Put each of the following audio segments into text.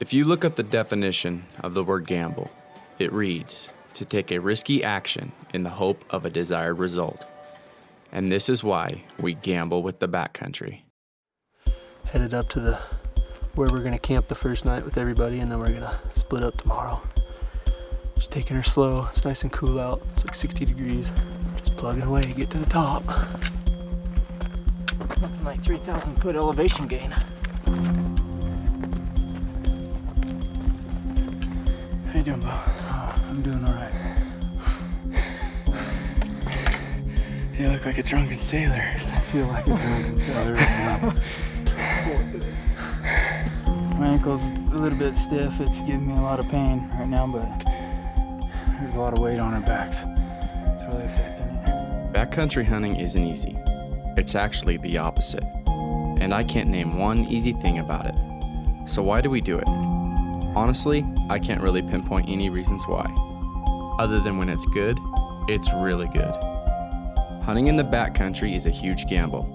If you look up the definition of the word gamble, it reads, to take a risky action in the hope of a desired result. And this is why we gamble with the backcountry. Headed up to where we're gonna camp the first night with everybody, and then we're gonna split up tomorrow. Just taking her slow. It's nice and cool out. It's like 60 degrees. Just plugging away to get to the top. Nothing like 3,000 foot elevation gain. How you doing, Bo? Oh, I'm doing all right. You look like a drunken sailor. I feel like a drunken sailor right now. My ankle's a little bit stiff. It's giving me a lot of pain right now, but there's a lot of weight on our backs. It's really affecting it. Backcountry hunting isn't easy. It's actually the opposite. And I can't name one easy thing about it. So why do we do it? Honestly, I can't really pinpoint any reasons why. Other than when it's good, it's really good. Hunting in the backcountry is a huge gamble.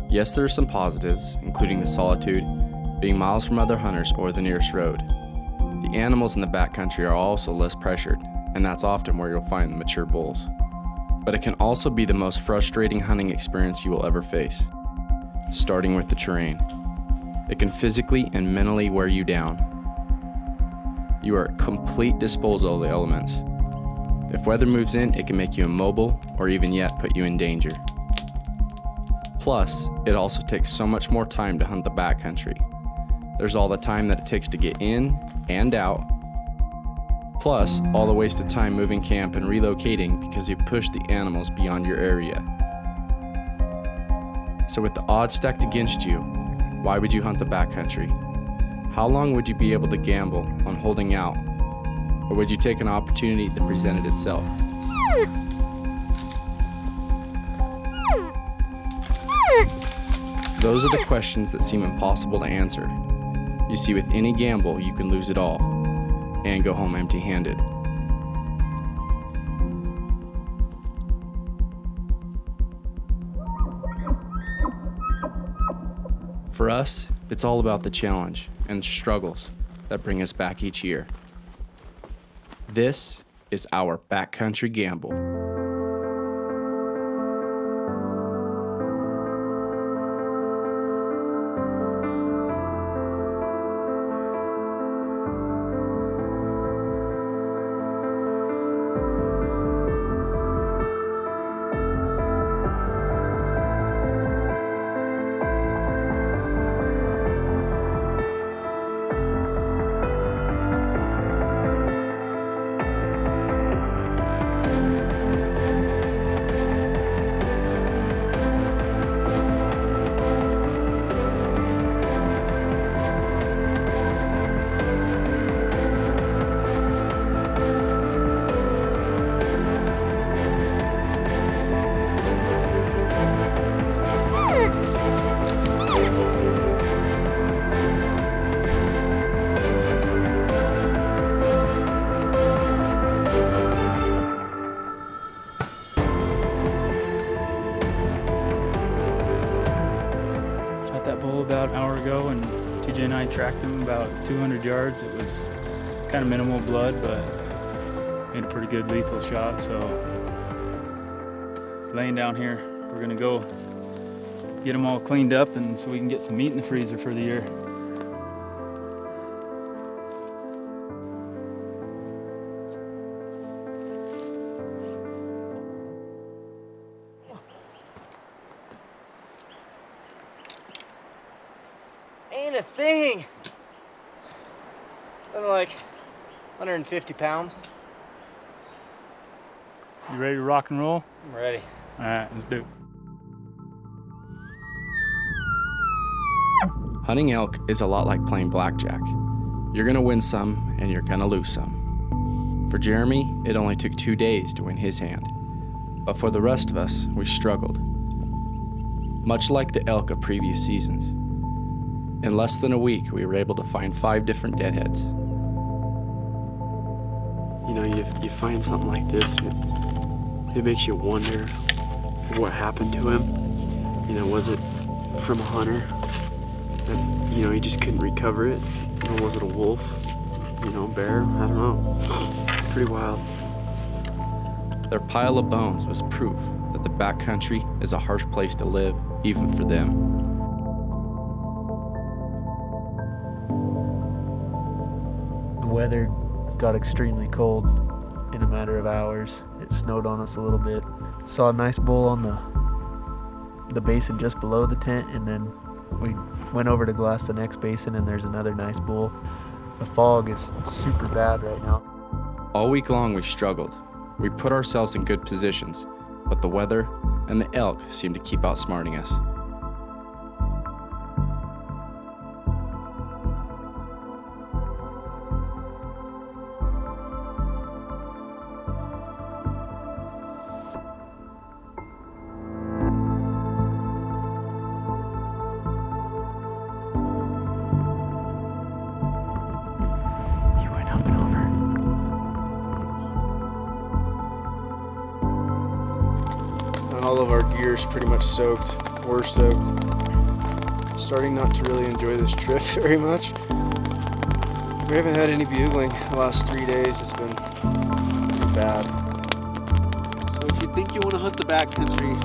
Yes, there are some positives, including the solitude, being miles from other hunters or the nearest road. The animals in the backcountry are also less pressured, and that's often where you'll find the mature bulls. But it can also be the most frustrating hunting experience you will ever face, starting with the terrain. It can physically and mentally wear you down. You are at complete disposal of the elements. If weather moves in, it can make you immobile or even yet put you in danger. Plus, it also takes so much more time to hunt the backcountry. There's all the time that it takes to get in and out, plus all the wasted time moving camp and relocating because you've pushed the animals beyond your area. So with the odds stacked against you, why would you hunt the backcountry? How long would you be able to gamble on holding out? Or would you take an opportunity that presented itself? Those are the questions that seem impossible to answer. You see, with any gamble, you can lose it all and go home empty-handed. For us, it's all about the challenge and struggles that bring us back each year. This is our backcountry gamble. About an hour ago, and TJ and I tracked him about 200 yards. It was kind of minimal blood, but made a pretty good lethal shot. So he's laying down here. We're gonna go get him all cleaned up, and so we can get some meat in the freezer for the year. Ain't a thing. I'm like 150 pounds. You ready to rock and roll? I'm ready. All right, let's do it. Hunting elk is a lot like playing blackjack. You're gonna win some and you're gonna lose some. For Jeremy, it only took 2 days to win his hand. But for the rest of us, we struggled. Much like the elk of previous seasons. In less than a week, we were able to find 5 different deadheads. You know, you find something like this, it makes you wonder what happened to him. You know, was it from a hunter that, you know, he just couldn't recover it? You know, was it a wolf? You know, bear? I don't know. Pretty wild. Their pile of bones was proof that the backcountry is a harsh place to live, even for them. The weather got extremely cold in a matter of hours. It snowed on us a little bit. Saw a nice bull on the basin just below the tent, and then we went over to glass the next basin, and there's another nice bull. The fog is super bad right now. All week long we struggled. We put ourselves in good positions, but the weather and the elk seemed to keep outsmarting us. You went up and over. All of our gear's pretty much soaked. We're soaked. Starting not to really enjoy this trip very much. We haven't had any bugling the last 3 days. It's been pretty bad. So if you think you want to hunt the backcountry,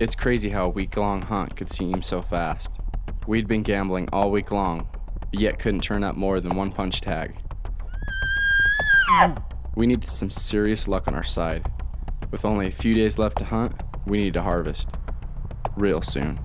It's crazy how a week-long hunt could seem so fast. We'd been gambling all week long, but yet couldn't turn up more than one punch tag. We needed some serious luck on our side. With only a few days left to hunt, we need to harvest. Real soon.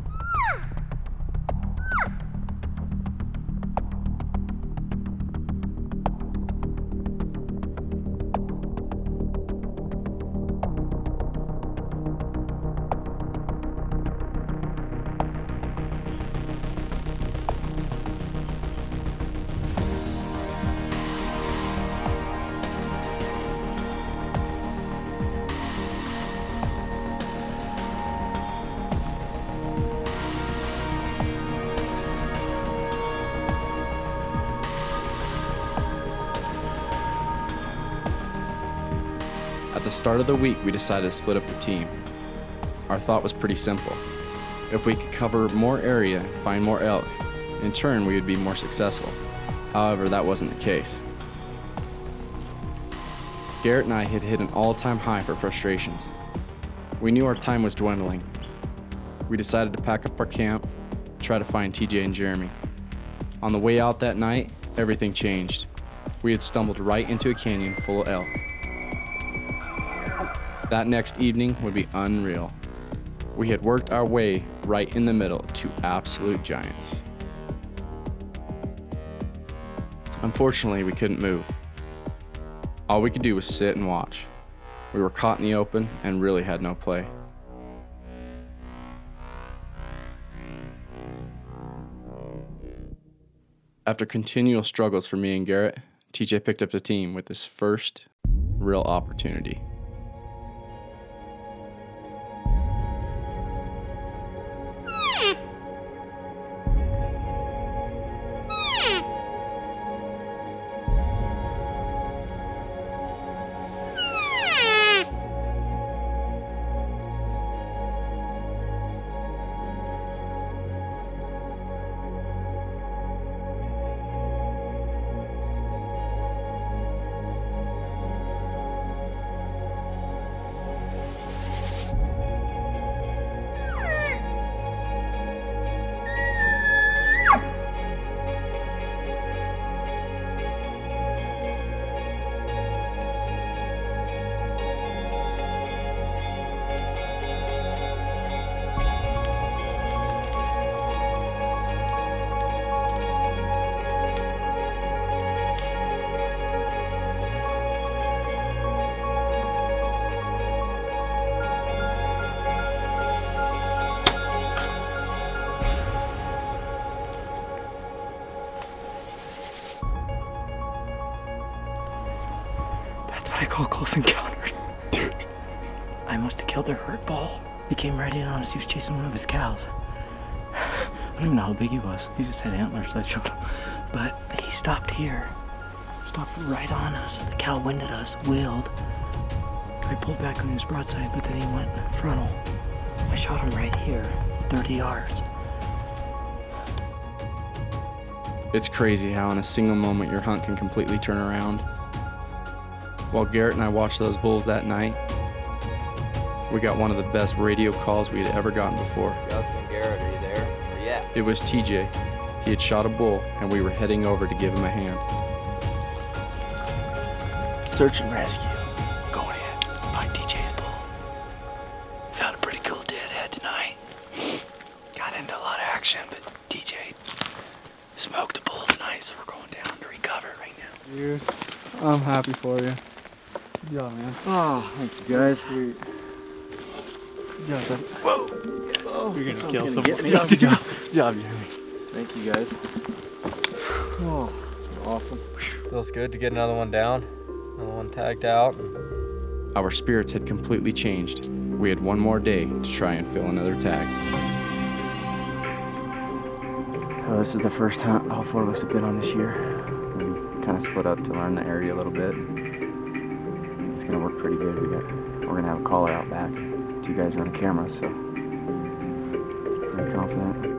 At the start of the week, we decided to split up the team. Our thought was pretty simple. If we could cover more area and find more elk, in turn we would be more successful. However, that wasn't the case. Garrett and I had hit an all-time high for frustrations. We knew our time was dwindling. We decided to pack up our camp, try to find TJ and Jeremy. On the way out that night, everything changed. We had stumbled right into a canyon full of elk. That next evening would be unreal. We had worked our way right in the middle of two absolute giants. Unfortunately, we couldn't move. All we could do was sit and watch. We were caught in the open and really had no play. After continual struggles for me and Garrett, TJ picked up the team with his first real opportunity. call close encounters. Dude, I must have killed their herd bull. He came right in on us. He was chasing one of his cows. I don't even know how big he was. He just had antlers, so I showed him. But he stopped here. Stopped right on us. The cow winded us, wheeled. I pulled back on his broadside, but then he went frontal. I shot him right here, 30 yards. It's crazy how in a single moment your hunt can completely turn around. While Garrett and I watched those bulls that night, we got one of the best radio calls we had ever gotten before. Justin, Garrett, are you there? Where you at? It was TJ. He had shot a bull and we were heading over to give him a hand. Search and rescue. Going in. Find TJ's bull. Found a pretty cool deadhead tonight. Got into a lot of action, but TJ smoked a bull tonight, so we're going down to recover right now. Dude, I'm happy for you. Good job, man. Oh, thank you guys. Sweet. Good job, buddy. Oh, you're gonna kill someone. someone. Good job. Good job, Jeremy. Thank you guys. Oh, awesome. Feels good to get another one down. Another one tagged out. Our spirits had completely changed. We had one more day to try and fill another tag. So this is the first time all four of us have been on this year. We kind of split up to learn the area a little bit. I think it's gonna work pretty good. We're gonna have a caller out back. Two guys running cameras, so pretty confident.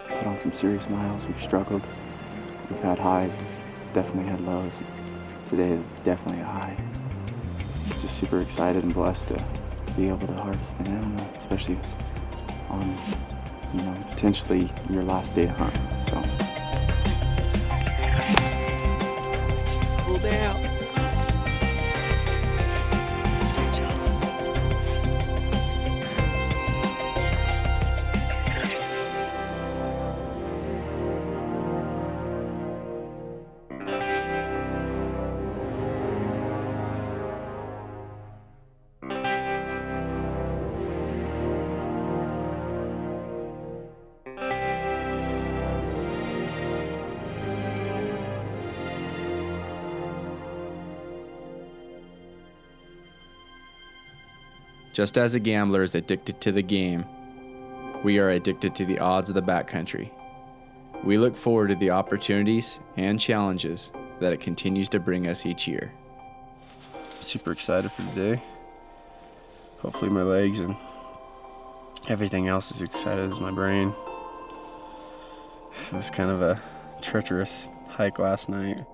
Put on some serious miles. We've struggled. We've had highs. We've definitely had lows. Today is definitely a high. Just super excited and blessed to be able to harvest an animal, especially on, potentially your last day to hunt. So. Pull down. Good job. Just as a gambler is addicted to the game, we are addicted to the odds of the backcountry. We look forward to the opportunities and challenges that it continues to bring us each year. Super excited for today. Hopefully my legs and everything else is excited as my brain. It was kind of a treacherous hike last night.